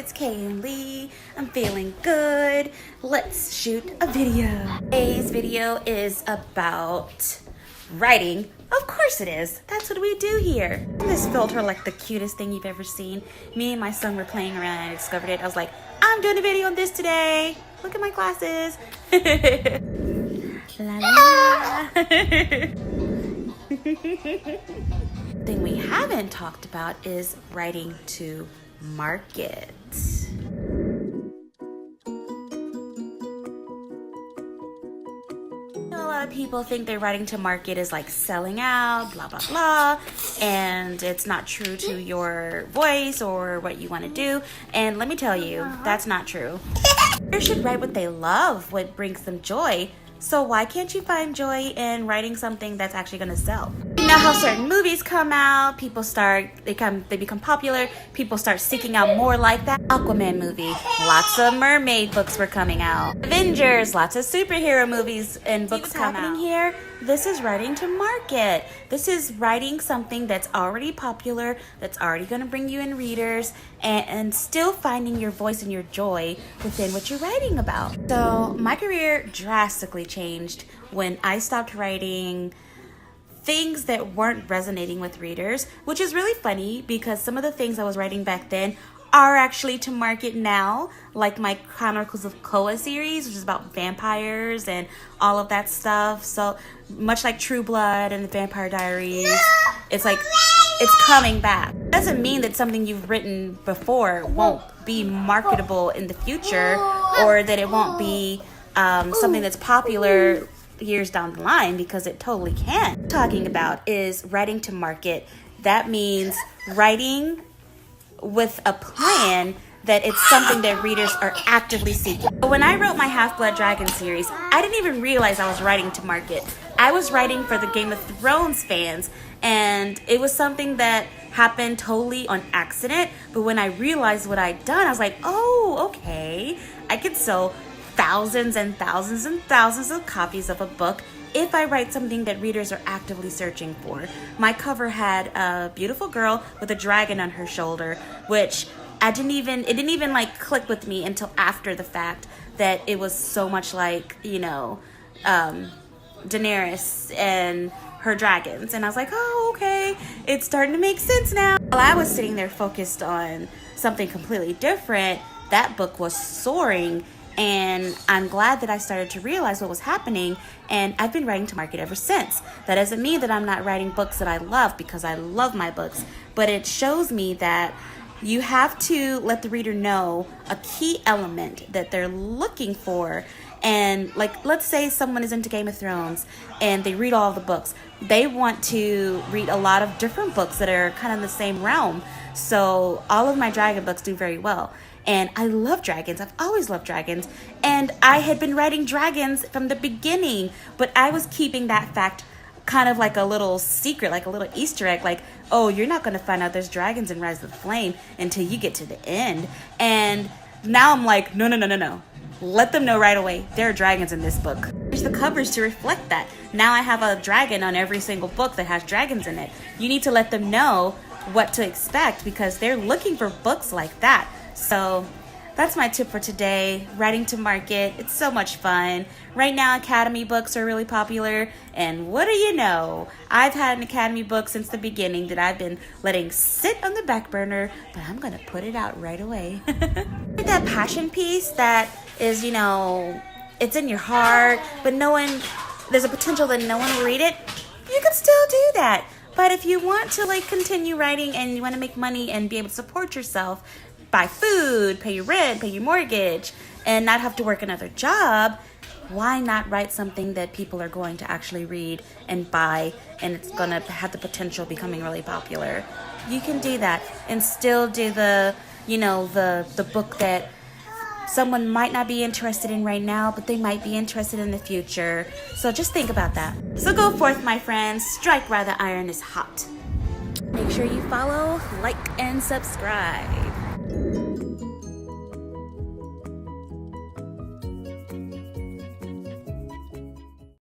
it's Kay and Lee. I'm feeling good. Let's shoot a video. Today's video is about writing. Of course it is. That's what we do here. This filter like the cutest thing you've ever seen. Me and my son were playing around and I discovered it. I was like, I'm doing a video on this today. Look at my glasses. La la. Thing we haven't talked about is writing to market. A lot of people think that writing to market is like selling out, blah, blah, blah, and it's not true to your voice or what you want to do. And let me tell you, that's not true. Readers should write what they love, what brings them joy. So why can't you find joy in writing something that's actually going to sell? You know how certain movies come out, they become popular, people start seeking out more like that. Aquaman movie, lots of mermaid books were coming out. Avengers, lots of superhero movies and books come out. Here, this is writing to market. This is writing something that's already popular, that's already going to bring you in readers, and still finding your voice and your joy within what you're writing about. So my career drastically changed when I stopped writing things that weren't resonating with readers, which is really funny because some of the things I was writing back then are actually to market now, like my Chronicles of Koa series, which is about vampires and all of that stuff. So much like True Blood and the Vampire Diaries, it's like it's coming back. It doesn't mean that something you've written before won't be marketable in the future, or that it won't be something that's popular years down the line, because it totally can. What I'm talking about is writing to market. That means writing with a plan that it's something that readers are actively seeking. When I wrote my Half-Blood Dragon series, I didn't even realize I was writing to market. I was writing for the Game of Thrones fans, and it was something that happened totally on accident. But when I realized what I'd done, I was like, oh, okay, I could sell thousands and thousands and thousands of copies of a book if I write something that readers are actively searching for. My cover had a beautiful girl with a dragon on her shoulder, which it didn't even like click with me until after the fact that it was so much like, you know, Daenerys and her dragons. And I was like, oh, okay, it's starting to make sense now. While I was sitting there focused on something completely different, that book was soaring. And I'm glad that I started to realize what was happening, and I've been writing to market ever since. That doesn't mean that I'm not writing books that I love, because I love my books, but it shows me that you have to let the reader know a key element that they're looking for. And like, let's say someone is into Game of Thrones and they read all of the books. They want to read a lot of different books that are kind of in the same realm. So all of my dragon books do very well. And I love dragons. I've always loved dragons. And I had been writing dragons from the beginning, but I was keeping that fact kind of like a little secret, like a little Easter egg, like, oh, you're not going to find out there's dragons in Rise of the Flame until you get to the end. And now I'm like, no. Let them know right away, there are dragons in this book. There's the covers to reflect that. Now I have a dragon on every single book that has dragons in it. You need to let them know what to expect, because they're looking for books like that. So that's my tip for today. Writing to market, it's so much fun. Right now, Academy books are really popular, and what do you know? I've had an Academy book since the beginning that I've been letting sit on the back burner, but I'm gonna put it out right away. That passion piece that is, you know, it's in your heart, but there's a potential that no one will read it, you can still do that. But if you want to like continue writing and you want to make money and be able to support yourself, buy food, pay your rent, pay your mortgage, and not have to work another job, why not write something that people are going to actually read and buy, and it's going to have the potential of becoming really popular? You can do that and still do the book that someone might not be interested in right now, but they might be interested in the future. So just think about that. So go forth, my friends. Strike while the iron is hot. Make sure you follow, like, and subscribe.